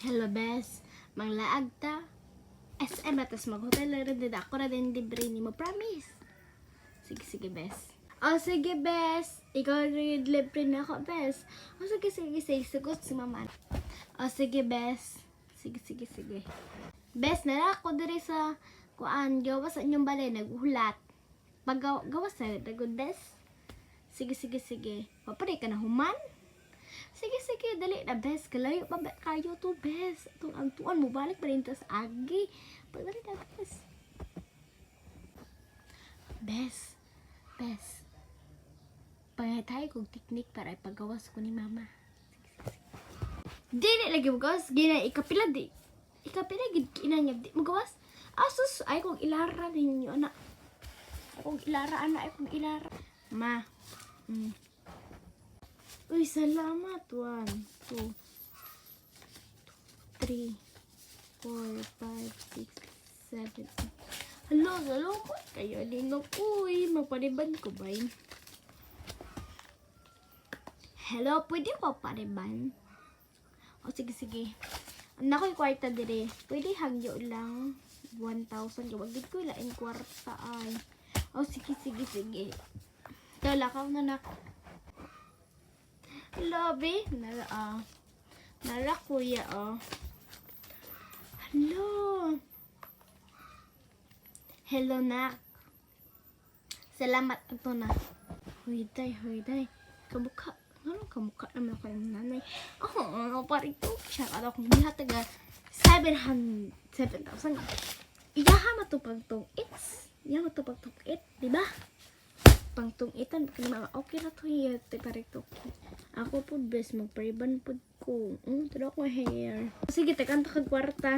Hello, bes. Manglaag ta. SM atas mag-hotel na rin din. Ako na din libre ni mo. Promise. Sige, bes. Oh, sige, bes. Ikaw rin libre na ako, bes. Oh, sige. Sagot si mama. Oh, sige, bes. Sige. Bes, nara ako diri sa kuan. Gawas sa inyong balay. Naghulat. Pag gawas na, nagod, bes. Sige. Paparay ka na human? Sige, dali na, bes. Kalayo pa kayo to, bes. Itong agtuan mo, balik pa rin tas agi. Pagdali na, bes. Bes. Pangay kong teknik para ipagawas ko ni mama. Sige. Dili lagi magawas. Gina, ikapila gid kinanyag. Di magawas. Asus, ay kong ilara ninyo, anak. Ay kong ilara. Ma. Uy, salamat. 1, 2, 3, 4, 5, 6, 7, 8. Hello, salamat. Kayo din ako. Magpariban ko ba yun? Hello, pwede ko pariban? O, sige. Anak ko yung kwarta dire. Pwede hagyo lang 1,000. Wag din ko ilain kwarta ay. O, sige. Talakaw na nak. Lobby. Nara kuya, oh. Hello, nak. Salamat ito na. Hoy, day. Kamukha. Anong kamukha naman ako ng nanay? Parito. Siya ka akong hataga 7,000. Iyaha matupag tong its. Diba? Pangtungitan mga okay na to here parito. Ako po best magpariban po ko. Tada ko hair. Sige, tekanta kag kwarta.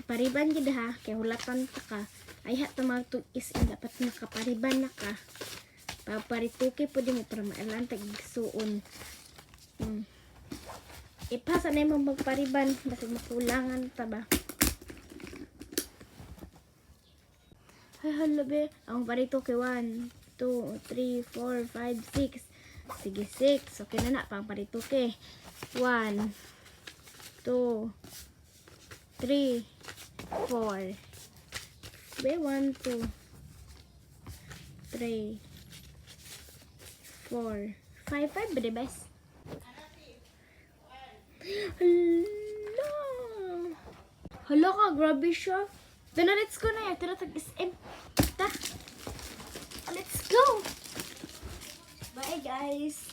Pariban gid ha, kay hulatan ta ka. Ay ha ta magtug is dapat nakapariban na ka. Paparituki po di mo para maalan tag igsuon. Ipasa na mo magpariban kasi makulangan ta ba. Ay, hala be. Ang parito kay 1, 2, 3, 4, 5, 6. Sige, 6. Okay na pang parito kay 1, 2, 3, 4. Be, 1, 2, 3, 4, 5 ba di bes? Hala ka, grabe siya. Then let's go na yan. Tinatag SM. Let's go! Bye guys!